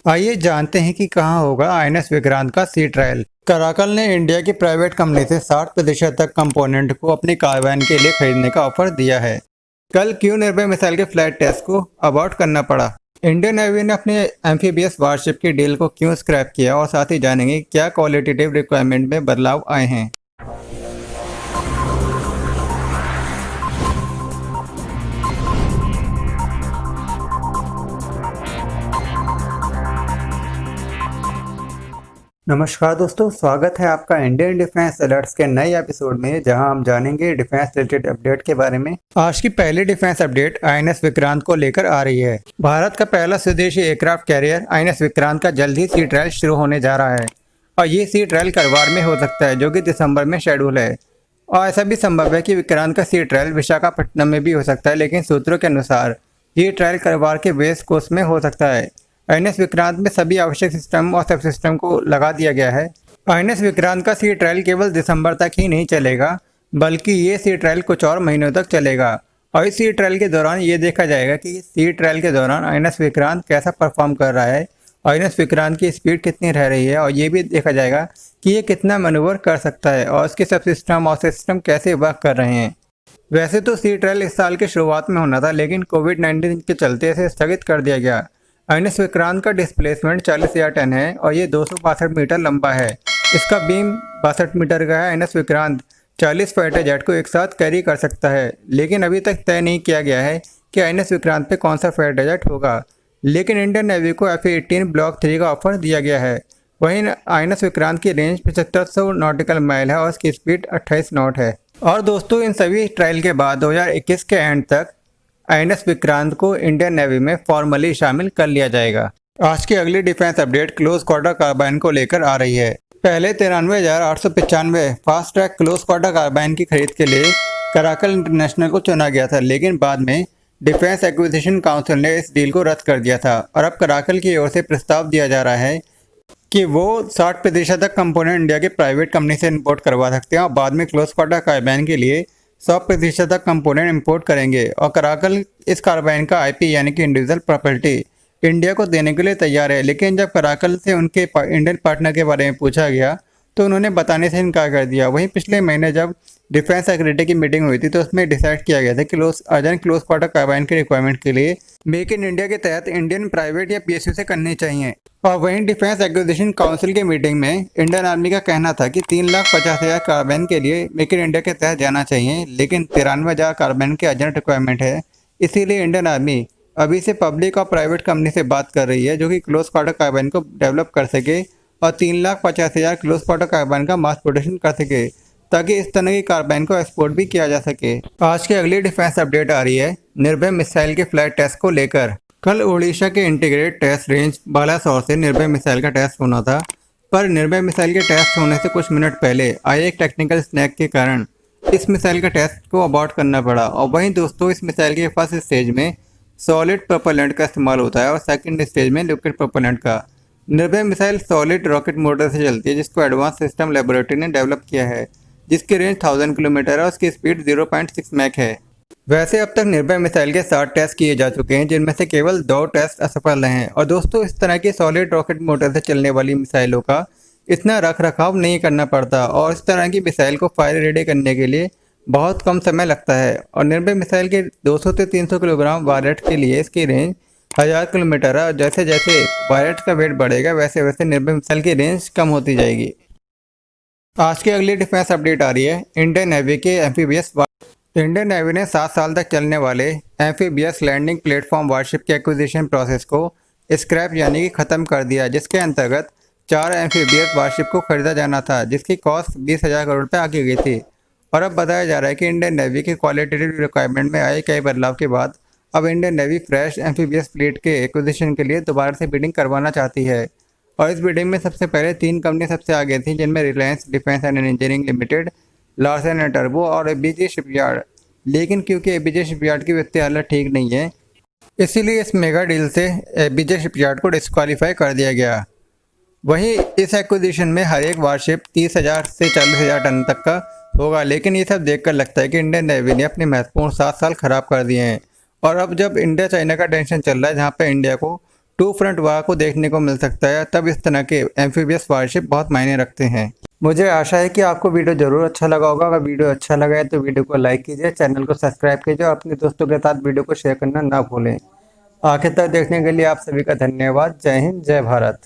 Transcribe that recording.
आइए जानते हैं कि कहाँ होगा आईएनएस विक्रांत का सी ट्रायल। कराकल ने इंडिया की प्राइवेट कंपनी से 60% तक कंपोनेंट को अपनी कार्बाइन के लिए खरीदने का ऑफर दिया है। कल क्यों निर्भय मिसाइल के फ्लाइट टेस्ट को अबॉर्ट करना पड़ा, इंडियन नेवी ने अपने एम्फीबियस वारशिप की डील को क्यों स्क्रैप किया और साथ ही जानेंगे क्या क्वालिटेटिव रिक्वायरमेंट में बदलाव आए हैं। नमस्कार दोस्तों, स्वागत है आपका इंडियन डिफेंस अलर्ट्स के नए एपिसोड में, जहां हम जानेंगे डिफेंस रिलेटेड अपडेट के बारे में। आज की पहली डिफेंस अपडेट आईएनएस विक्रांत को लेकर आ रही है। भारत का पहला स्वदेशी एयरक्राफ्ट कैरियर आईएनएस विक्रांत का जल्द ही सी ट्रायल शुरू होने जा रहा है और ये सी ट्रायल करवार में हो सकता है, जो कि दिसंबर में शेड्यूल है। और ऐसा भी संभव है कि विक्रांत का सी ट्रायल विशाखापट्टनम में भी हो सकता है, लेकिन सूत्रों के अनुसार ये ट्रायल करवार के वेस्ट कोस्ट में हो सकता है। आईएनएस विक्रांत में सभी आवश्यक सिस्टम और सब सिस्टम को लगा दिया गया है। आईएनएस विक्रांत का सी ट्रायल केवल दिसंबर तक ही नहीं चलेगा, बल्कि ये सी ट्रायल कुछ और महीनों तक चलेगा। और इस सी ट्रायल के दौरान ये देखा जाएगा कि सी ट्रायल के दौरान आईएनएस विक्रांत कैसा परफॉर्म कर रहा है, आईएनएस विक्रांत की स्पीड कितनी रह रही है, और ये भी देखा जाएगा कि ये कितना मैनूवर कर सकता है और उसके सब सिस्टम और सिस्टम कैसे वर्क कर रहे हैं। वैसे तो सी ट्रायल इस साल की शुरुआत में होना था, लेकिन कोविड-19 के चलते इसे स्थगित कर दिया गया। आईएनएस विक्रांत का डिस्प्लेसमेंट 40,000 टन है और ये 262 मीटर लंबा है। इसका बीम 62 मीटर का है। आईएनएस विक्रांत 40 फाइटर जेट को एक साथ कैरी कर सकता है, लेकिन अभी तक तय नहीं किया गया है कि आईएनएस विक्रांत पे कौन सा फाइटर जेट होगा। लेकिन इंडियन नेवी को F-18 ब्लॉक 3 का ऑफर दिया गया है। वहीं आईएनएस विक्रांत की रेंज 7500 नॉटिकल माइल है और उसकी स्पीड 28 नॉट है। और दोस्तों, इन सभी ट्रायल के बाद 2021 के एंड तक आईएनएस विक्रांत को इंडियन नेवी में फॉर्मली शामिल कर लिया जाएगा। आज की अगली defence update close quarter carbine को लेकर आ रही है। पहले 93,895 fast track close quarter carbine की खरीद के लिए कराकल इंटरनेशनल को चुना गया था, लेकिन बाद में डिफेंस एक्विजिशन काउंसिल ने इस डील को रद्द कर दिया था। और अब कराकल की ओर से प्रस्ताव दिया जा रहा है कि वो 60% तक कंपोनेंट इंडिया के प्राइवेट कंपनी से इंपोर्ट करवा सकते हैं और बाद में क्लोज क्वार्टर कार्बाइन के लिए 100% तक कंपोनेंट इंपोर्ट करेंगे। और कराकल इस कार्बाइन का आईपी यानी कि इंडिविजुअल प्रॉपर्टी इंडिया को देने के लिए तैयार है। लेकिन जब कराकल से उनके इंडियन पार्टनर के बारे में पूछा गया तो उन्होंने बताने से इनकार कर दिया। वहीं पिछले महीने जब डिफेंस सेक्रेटरी की मीटिंग हुई थी तो उसमें डिसाइड किया गया था कि अर्जेंट क्लोज क्वार्टर कार्बाइन की रिक्वायरमेंट के लिए मेक इन इंडिया के तहत इंडियन प्राइवेट या पीएसयू से करनी चाहिए। और वहीं डिफेंस एक्विजिशन काउंसिल की मीटिंग में इंडियन आर्मी का कहना था कि 3,50,000 कार्बाइन के लिए मेक इन इंडिया के तहत जाना चाहिए, लेकिन 93,000 कार्बाइन की अर्जेंट रिक्वायरमेंट है। इसीलिए इंडियन आर्मी अभी से पब्लिक और प्राइवेट कंपनी से बात कर रही है जो कि क्लोज क्वार्टर कार्बाइन को डेवलप कर सके और 3,50,000 क्लोज क्वार्टर कार्बाइन का मास प्रोडक्शन कर सके, ताकि इस तरह की कार्बाइन को एक्सपोर्ट भी किया जा सके। आज की अगली डिफेंस अपडेट आ रही है निर्भय मिसाइल के फ्लाइट टेस्ट को लेकर। कल उड़ीसा के इंटीग्रेटेड टेस्ट रेंज बालासोर से निर्भय मिसाइल का टेस्ट होना था, पर निर्भय मिसाइल के टेस्ट होने से कुछ मिनट पहले आए एक टेक्निकल स्नैक के कारण इस मिसाइल का टेस्ट को अबॉर्ट करना पड़ा। और वहीं दोस्तों, इस मिसाइल के फर्स्ट स्टेज में सॉलिड प्रोपेलेंट का इस्तेमाल होता है और सेकंड स्टेज में लिक्विड प्रोपेलेंट का। निर्भय मिसाइल सॉलिड रॉकेट मोटर से चलती है, जिसको एडवांस सिस्टम लेबोरेटरी ने डेवलप किया है, जिसकी रेंज 1000 किलोमीटर है और उसकी स्पीड 0.6 मैक है। वैसे अब तक निर्भय मिसाइल के 7 टेस्ट किए जा चुके हैं, जिनमें से केवल 2 टेस्ट असफल रहे हैं। और दोस्तों, इस तरह की सॉलिड रॉकेट मोटर से चलने वाली मिसाइलों का इतना रख रखाव नहीं करना पड़ता और इस तरह की मिसाइल को फायर रेडी करने के लिए बहुत कम समय लगता है। और निर्भय मिसाइल के 200 से 300 किलोग्राम वायलेट के लिए इसकी रेंज 1000 किलोमीटर है और जैसे जैसे वायलेट का वेट बढ़ेगा वैसे वैसे निर्भय मिसाइल की रेंज कम होती जाएगी। आज की अगली डिफेंस अपडेट आ रही है इंडियन नेवी के एम्फीबियस। इंडियन नेवी ने 7 साल तक चलने वाले एम्फीबियस लैंडिंग प्लेटफॉर्म वारशिप के एक्विजिशन प्रोसेस को स्क्रैप यानी कि ख़त्म कर दिया, जिसके अंतर्गत 4 एम्फीबियस वारशिप को खरीदा जाना था, जिसकी कॉस्ट 20,000 करोड़ रुपये आकी गई थी। और अब बताया जा रहा है कि इंडियन नेवी की क्वालिटेटिव रिक्वायरमेंट में आए कई बदलाव के बाद अब Indian navy fresh amphibious fleet के एक्विजिशन के लिए दोबारा से बिडिंग करवाना चाहती है। और इस बिडिंग में सबसे पहले 3 कंपनी सबसे आगे थी, जिनमें Reliance defence and engineering limited, Larsen and turbo और एबीजे शिपयार्ड। लेकिन क्योंकि एबीजे शिपयार्ड की वित्तीय हालत ठीक नहीं है, इसीलिए इस मेगा डील से एबीजे शिपयार्ड को डिस्क्वालीफाई कर दिया गया। वहीं इस एक्विजिशन में हर एक वारशिप 30,000 से 40,000 टन तक का होगा। लेकिन ये सब देखकर लगता है कि इंडियन नेवी ने अपने महत्वपूर्ण 7 साल खराब कर दिए हैं। और अब जब इंडिया चाइना का टेंशन चल रहा है, जहाँ पे इंडिया को टू फ्रंट वार को देखने को मिल सकता है, तब इस तरह के एम्फीबियस वारशिप बहुत मायने रखते हैं। मुझे आशा है कि आपको वीडियो जरूर अच्छा लगा होगा। अगर वीडियो अच्छा लगा है तो वीडियो को लाइक कीजिए, चैनल को सब्सक्राइब कीजिए और अपने दोस्तों के साथ वीडियो को शेयर करना ना भूलें। आखिर तक देखने के लिए आप सभी का धन्यवाद। जय हिंद, जय भारत।